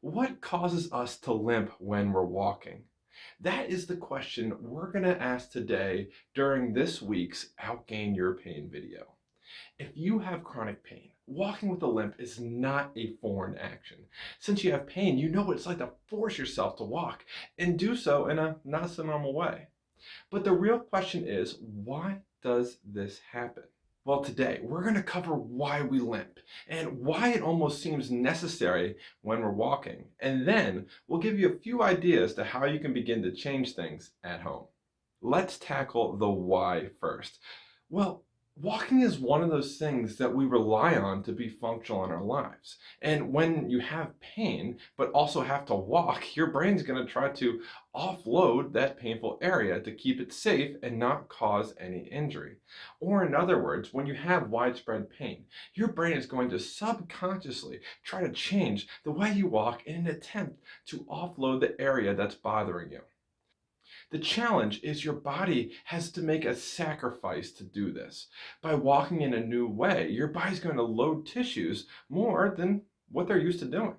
What causes us to limp when we're walking? That is the question we're going to ask today during this week's Outgain Your Pain video. If you have chronic pain, walking with a limp is not a foreign action. Since you have pain, you know what it's like to force yourself to walk and do so in a not so normal way. But the real question is, why does this happen? Well, today we're going to cover why we limp and why it almost seems necessary when we're walking. And then we'll give you a few ideas to how you can begin to change things at home. Let's tackle the why first. Well, walking is one of those things that we rely on to be functional in our lives. And when you have pain, but also have to walk, your brain's going to try to offload that painful area to keep it safe and not cause any injury. Or in other words, when you have widespread pain, your brain is going to subconsciously try to change the way you walk in an attempt to offload the area that's bothering you. The challenge is your body has to make a sacrifice to do this. By walking in a new way, your body's going to load tissues more than what they're used to doing.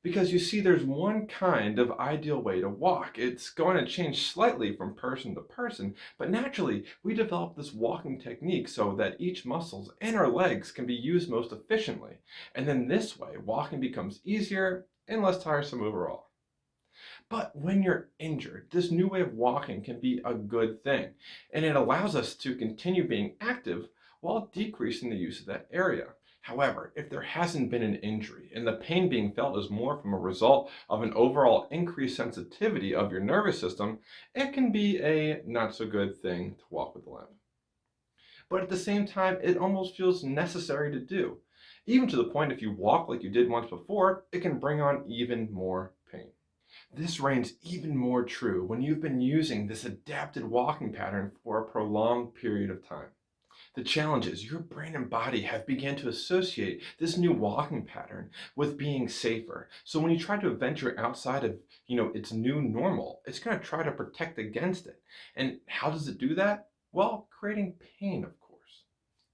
Because you see, there's one kind of ideal way to walk. It's going to change slightly from person to person, but naturally, we develop this walking technique so that each muscles and our legs can be used most efficiently. And then this way, walking becomes easier and less tiresome overall. But when you're injured, this new way of walking can be a good thing, and it allows us to continue being active while decreasing the use of that area. However, if there hasn't been an injury and the pain being felt is more from a result of an overall increased sensitivity of your nervous system, it can be a not so good thing to walk with a limp. But at the same time, it almost feels necessary to do. Even to the point if you walk like you did once before, it can bring on even more pain. This reigns even more true when you've been using this adapted walking pattern for a prolonged period of time. The challenge is your brain and body have begun to associate this new walking pattern with being safer. So when you try to venture outside of, its new normal, it's going to try to protect against it. And how does it do that? Well, creating pain, of course.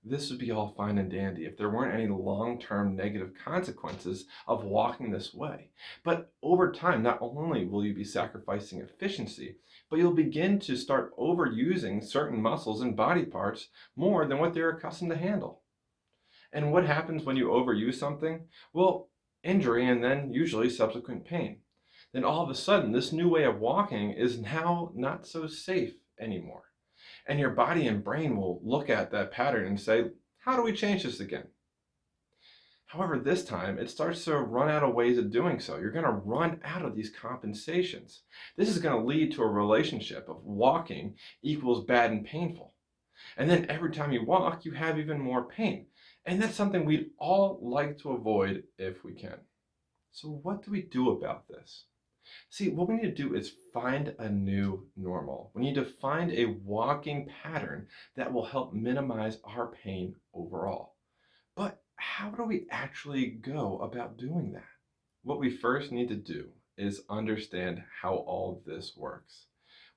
This would be all fine and dandy if there weren't any long-term negative consequences of walking this way. But over time, not only will you be sacrificing efficiency, but you'll begin to start overusing certain muscles and body parts more than what they're accustomed to handle. And what happens when you overuse something? Well, injury and then usually subsequent pain. Then all of a sudden, this new way of walking is now not so safe anymore. And your body and brain will look at that pattern and say, how do we change this again? However, this time it starts to run out of ways of doing so. You're going to run out of these compensations. This is going to lead to a relationship of walking equals bad and painful. And then every time you walk, you have even more pain. And that's something we'd all like to avoid if we can. So what do we do about this? See, what we need to do is find a new normal. We need to find a walking pattern that will help minimize our pain overall. But how do we actually go about doing that? What we first need to do is understand how all of this works.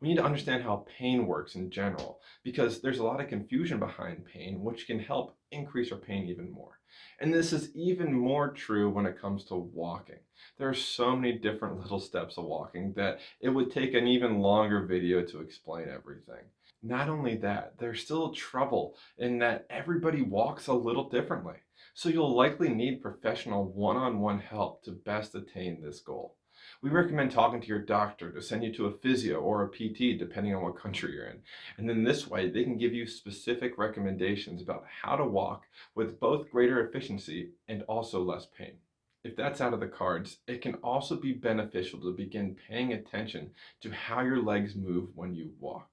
We need to understand how pain works in general, because there's a lot of confusion behind pain, which can help increase our pain even more. And this is even more true when it comes to walking. There are so many different little steps of walking that it would take an even longer video to explain everything. Not only that, there's still trouble in that everybody walks a little differently. So you'll likely need professional one-on-one help to best attain this goal. We recommend talking to your doctor to send you to a physio or a PT depending on what country you're in. And then this way, they can give you specific recommendations about how to walk with both greater efficiency and also less pain. If that's out of the cards, it can also be beneficial to begin paying attention to how your legs move when you walk.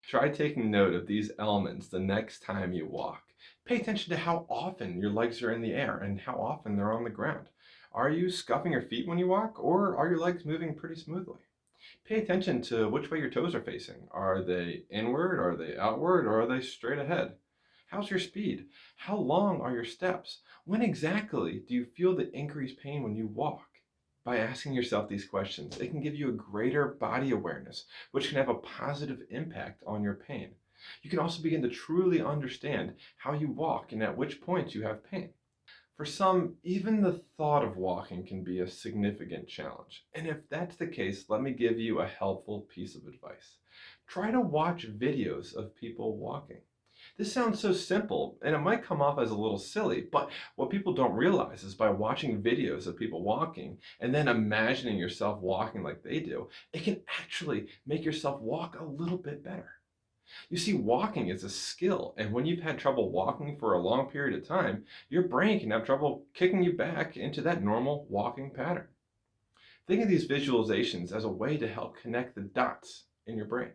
Try taking note of these elements the next time you walk. Pay attention to how often your legs are in the air and how often they're on the ground. Are you scuffing your feet when you walk, or are your legs moving pretty smoothly? Pay attention to which way your toes are facing. Are they inward, are they outward, or are they straight ahead? How's your speed? How long are your steps? When exactly do you feel the increased pain when you walk? By asking yourself these questions, it can give you a greater body awareness, which can have a positive impact on your pain. You can also begin to truly understand how you walk and at which points you have pain. For some, even the thought of walking can be a significant challenge. And if that's the case, let me give you a helpful piece of advice. Try to watch videos of people walking. This sounds so simple, and it might come off as a little silly, but what people don't realize is by watching videos of people walking and then imagining yourself walking like they do, it can actually make yourself walk a little bit better. You see, walking is a skill, and when you've had trouble walking for a long period of time, your brain can have trouble kicking you back into that normal walking pattern. Think of these visualizations as a way to help connect the dots in your brain.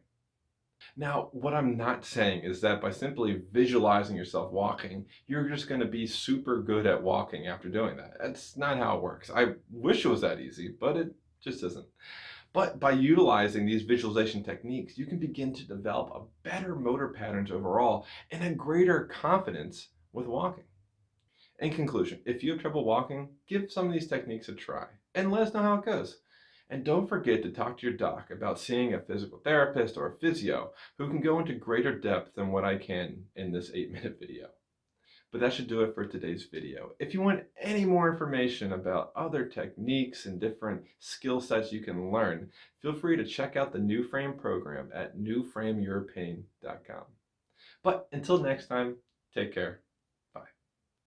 Now, what I'm not saying is that by simply visualizing yourself walking, you're just going to be super good at walking after doing that. That's not how it works. I wish it was that easy, but it just isn't. But by utilizing these visualization techniques, you can begin to develop a better motor patterns overall and a greater confidence with walking. In conclusion, if you have trouble walking, give some of these techniques a try and let us know how it goes. And don't forget to talk to your doc about seeing a physical therapist or a physio who can go into greater depth than what I can in this 8-minute video. But that should do it for today's video. If you want any more information about other techniques and different skill sets you can learn, feel free to check out the NewFrame program at newframeyourpain.com. But until next time, take care.